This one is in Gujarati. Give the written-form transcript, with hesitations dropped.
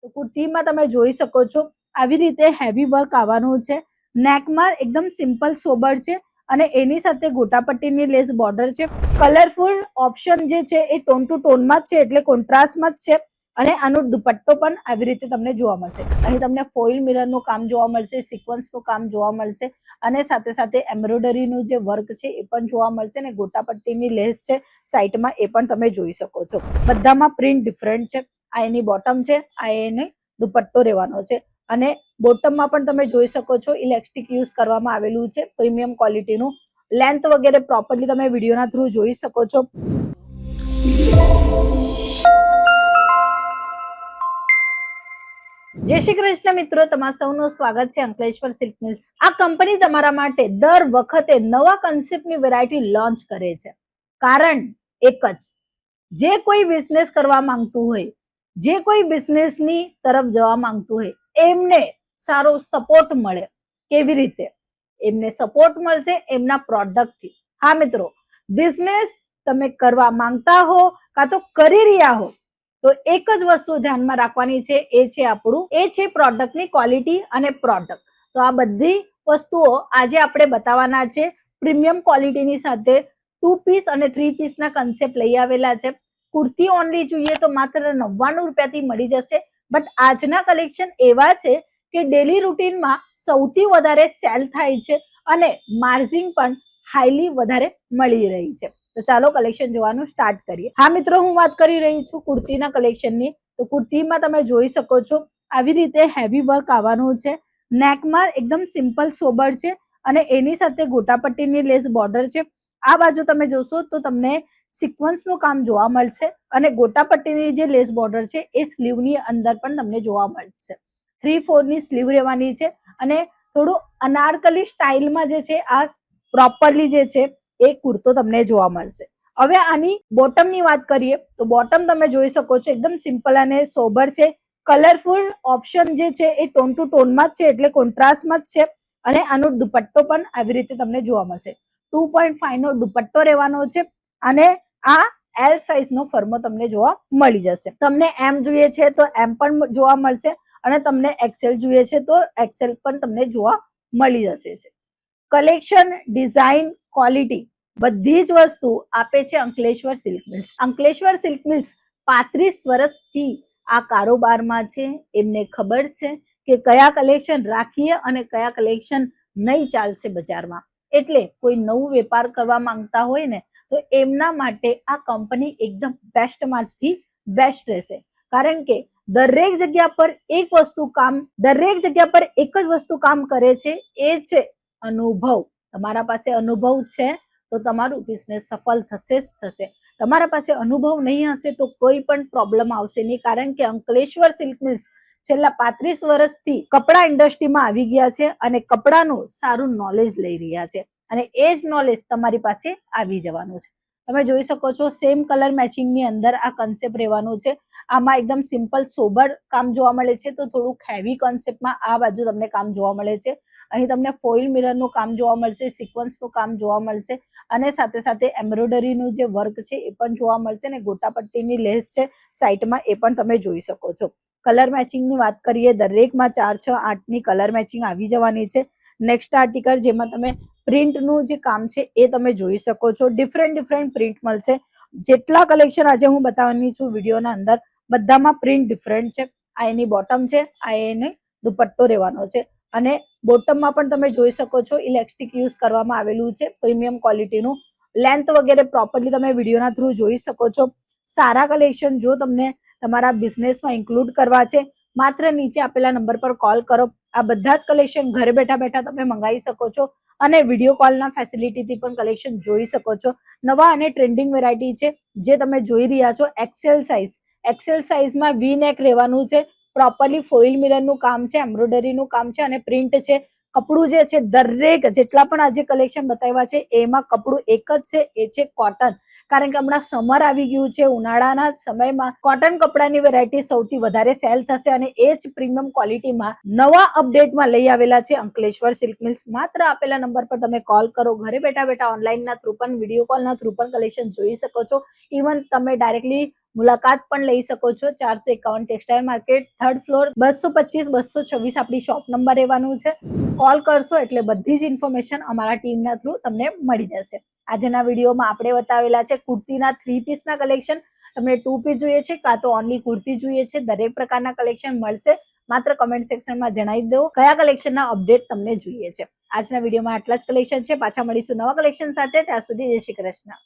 તો કુર્તીમાં તમે જોઈ શકો છો આવી રીતે હેવી વર્ક આવવાનું છે. નેકમાં એકદમ સિમ્પલ સોબર છે અને એની સાથે ગોટાપટ્ટીની લેસ બોર્ડર છે. કલરફુલ ઓપ્શન જે છે એ ટોન ટુ ટોનમાં જ છે, એટલે કોન્ટ્રાસ્ટમાં જ છે. અને આનો દુપટ્ટો પણ આવી રીતે તમને જોવા મળશે. અહીં તમને ફોઇલ મિરરનું કામ જોવા મળશે, સિક્વન્સનું કામ જોવા મળશે અને સાથે સાથે એમ્બ્રોઇડરીનું જે વર્ક છે એ પણ જોવા મળશે અને ગોટાપટ્ટીની લેસ છે સાઈડમાં એ પણ તમે જોઈ શકો છો. બધામાં પ્રિન્ટ ડિફરન્ટ છે. આ એની બોટમ છે, આ એની દુપટ્ટો રહેવાનો છે અને બોટમમાં પણ તમે જોઈ શકો છો ઇલાસ્ટિક યુઝ કરવામાં આવેલું છે, પ્રીમિયમ ક્વોલિટીનું. લેન્થ વગેરે પ્રોપરલી તમે વિડીયોના થ્રુ જોઈ શકો છો. જય શ્રી કૃષ્ણ મિત્રો, તમારા સૌનું સ્વાગત છે અંકલેશ્વર સિલ્ક મિલ્સ. આ કંપની તમારા માટે દર વખતે નવા કન્સેપ્ટની વેરાયટી લોન્ચ કરે છે. કારણ એક જ, જે કોઈ બિઝનેસ કરવા માંગતું હોય, જે કોઈ બિઝનેસની તરફ જવા માંગતું હોય, એમને સારો સપોર્ટ મળે. કેવી રીતે? એમને સપોર્ટ મળશે એમના પ્રોડક્ટથી. હા મિત્રો, બિઝનેસ તમે કરવા માંગતા હો કાં તો કરી રહ્યા હો તો એક જ વસ્તુ ધ્યાનમાં રાખવાની છે, એ છે આપણું, એ છે પ્રોડક્ટની ક્વોલિટી અને પ્રોડક્ટ. તો આ બધી વસ્તુઓ આજે આપણે બતાવવાના છે. પ્રીમિયમ ક્વોલિટીની સાથે 2 પીસ અને 3 પીસના કન્સેપ્ટ લઈ આવેલા છે. કુર્તી ઓનલી જોઈએ તો માત્ર 99 રૂપિયાથી મળી જશે. બટ આજના કલેક્શન એવા છે કે ડેલી રૂટીનમાં સૌથી વધારે સેલ થાય છે અને માર્જિન પણ હાઈલી વધારે મળી રહી છે. તો ચાલો કલેક્શન જોવાનું સ્ટાર્ટ કરીએ. હા મિત્રો, હું વાત કરી રહી છું કુર્તીના કલેક્શનની. તો કુર્તીમાં તમે જોઈ શકો છો આવી રીતે હેવી વર્ક આવવાનું છે. નેકમાં એકદમ સિમ્પલ સોબર છે અને એની સાથે ગોટાપટ્ટીની લેસ બોર્ડર છે. આ બાજુ તમે જોશો તો તમને સિક્વન્સનું કામ જોવા મળશે અને ગોટાપટ્ટીની જે લેસ બોર્ડર છે એ સ્લીવની અંદર પણ તમને જોવા મળશે. 3/4 ની સ્લીવ રહેવાની છે અને થોડું અનારકલી સ્ટાઇલમાં જે છે આ પ્રોપરલી જે છે એ કુર્તો તમને જોવા મળશે. હવે આની બોટમની વાત કરીએ તો બોટમ તમે જોઈ શકો છો એકદમ સિમ્પલ અને સોબર છે. કલરફુલ ઓપ્શન જે છે એ ટોન ટુ ટોનમાં જ છે, એટલે કોન્ટ્રાસ્ટમાં જ છે અને આનો દુપટ્ટો પણ આવી રીતે તમને જોવા મળશે. 2.5 નો દુપટ્ટો રહેવાનો છે અને આ એલ સાઇઝ નો ફર્મો તમને જોવા મળી જશે. તમને એમ જોઈએ છે તો એમ પણ જોવા મળશે અને તમને એક્સેલ જોઈએ છે તો એક્સેલ પણ તમને જોવા મળી જશે છે. કલેક્શન, ડિઝાઇન, ક્વોલિટી બધી જ વસ્તુ આપે છે Ankleshwar silk mills. Ankleshwar silk mills 35 વર્ષથી આ કારોબારમાં છે. એમને ખબર છે કે કયા કલેક્શન રાખીએ અને કયા કલેક્શન નહીં ચાલશે બજારમાં. એટલે કોઈ નવું વેપાર કરવા માંગતા હોય ને તો એમના માટે આ કંપની એકદમ બેસ્ટમાંથી બેસ્ટ રહેશે. કારણ કે દરેક જગ્યા પર એક જ વસ્તુ કામ કરે છે, એ છે અનુભવ. તમારા પાસે અનુભવ છે તો તમારું બિઝનેસ સફળ થશે જ થશે. તમારા પાસે અનુભવ નહીં હશે તો કોઈ પણ પ્રોબ્લેમ આવશે નહીં. કારણ કે અંકલેશ્વર સિલ્ક મિલ્સ છેલ્લા 35 વર્ષથી કપડા ઇન્ડસ્ટ્રીમાં આવી ગયા છે અને કપડાનું સારું નોલેજ લઈ રહ્યા છે અને એ જ નોલેજ તમારી પાસે આવી જવાનું છે. તમે જોઈ શકો છો સેમ કલર મેચિંગની અંદર આ કન્સેપ્ટ રહેવાનું છે. આમાં એકદમ સિમ્પલ સોબર કામ જોવા મળે છે તો થોડુંક હેવી કોન્સેપ્ટમાં આ બાજુ તમને કામ જોવા મળે છે. અહીં તમને ફોઇલ મિરરનું કામ જોવા મળશે, સિક્વન્સનું કામ જોવા મળશે અને સાથે સાથે એમ્બ્રોઇડરીનું જે વર્ક છે એ પણ જોવા મળશે અને ગોટાપટ્ટીની લેસ છે સાઈડમાં એ પણ તમે જોઈ શકો છો. કલર મેચિંગની વાત કરીએ, દરેકમાં 4, 6, 8 ની કલર મેચિંગ આવી જવાની છે. નેક્સ્ટ આર્ટિકલ જેમાં તમે પ્રિન્ટનું જે કામ છે એ તમે જોઈ શકો છો. ડિફરન્ટ પ્રિન્ટ મળશે. જેટલા કલેક્શન આજે હું બતાવવાની છું વિડીયોના અંદર બધામાં પ્રિન્ટ ડિફરન્ટ છે. આ એની બોટમ છે, આ એની દુપટ્ટો રહેવાનો છે અને બોટમમાં પણ તમે જોઈ શકો છો ઇલાસ્ટિક યુઝ કરવામાં આવેલું છે, પ્રીમિયમ ક્વોલિટીનું. લેન્થ વગેરે પ્રોપરલી તમે વિડીયોના થ્રુ જોઈ શકો છો. સારા કલેક્શન જો તમને તમારા બિઝનેસમાં ઇન્ક્લુડ કરવા છે, માત્ર નીચે આપેલા નંબર પર કોલ કરો. આ બધા જ કલેક્શન ઘરે બેઠા બેઠા તમે મંગાવી શકો છો અને વિડીયો કોલના ફેસિલિટીથી પણ કલેક્શન જોઈ શકો છો. નવા અને ટ્રેન્ડિંગ વેરાયટી છે જે તમે જોઈ રહ્યા છો. એક્સેલ સાઇઝમાં વી નેક રહેવાનું છે. પ્રોપરલી ફોઇલ મિરરનું કામ છે, એમ્બ્રોઇડરીનું કામ છે અને પ્રિન્ટ છે. કપડું જે છે દરેક જેટલા પણ આજે કલેક્શન બતાવ્યા છે એમાં કપડું એક જ છે, એ છે કોટન. કારણ કે હમણાં સમર આવી ગયું છે, ઉનાળાના સમયમાં કોટન કપડાની વેરાયટી સૌથી વધારે સેલ થશે અને એ જ પ્રીમિયમ ક્વોલિટીમાં નવા અપડેટમાં લઈ આવેલા છે અંકલેશ્વર સિલ્ક મિલ્સ. માત્ર આપેલા નંબર પર તમે કોલ કરો, ઘરે બેઠા બેઠા ઓનલાઈનના થ્રુ પણ વિડીયો કોલના થ્રુ પણ કલેક્શન જોઈ શકો છો. ઇવન તમે ડાયરેક્ટલી મુલાકાત પણ લઈ શકો છો. 451 ટેક્સટાઇલ માર્કેટ, 3rd ફ્લોર, 225-226 આપણી શોપ નંબર રહેવાનું છે. કોલ કરશો એટલે બધી જ ઇન્ફોર્મેશન અમારા ટીમના થ્રુ તમને મળી જશે. આજના વિડીયોમાં આપણે બતાવેલા છે કુર્તીના 3 પીસના કલેક્શન. તમને 2 પીસ જોઈએ છે કાં તો ઓનલી કુર્તી જોઈએ છે, દરેક પ્રકારના કલેક્શન મળશે. માત્ર કમેન્ટ સેક્શનમાં જણાવી દો કયા કલેક્શનના અપડેટ તમને જોઈએ છે. આજના વિડીયોમાં આટલા જ કલેક્શન છે. પાછા મળીશું નવા કલેક્શન સાથે. ત્યાં સુધી જય શ્રી કૃષ્ણ.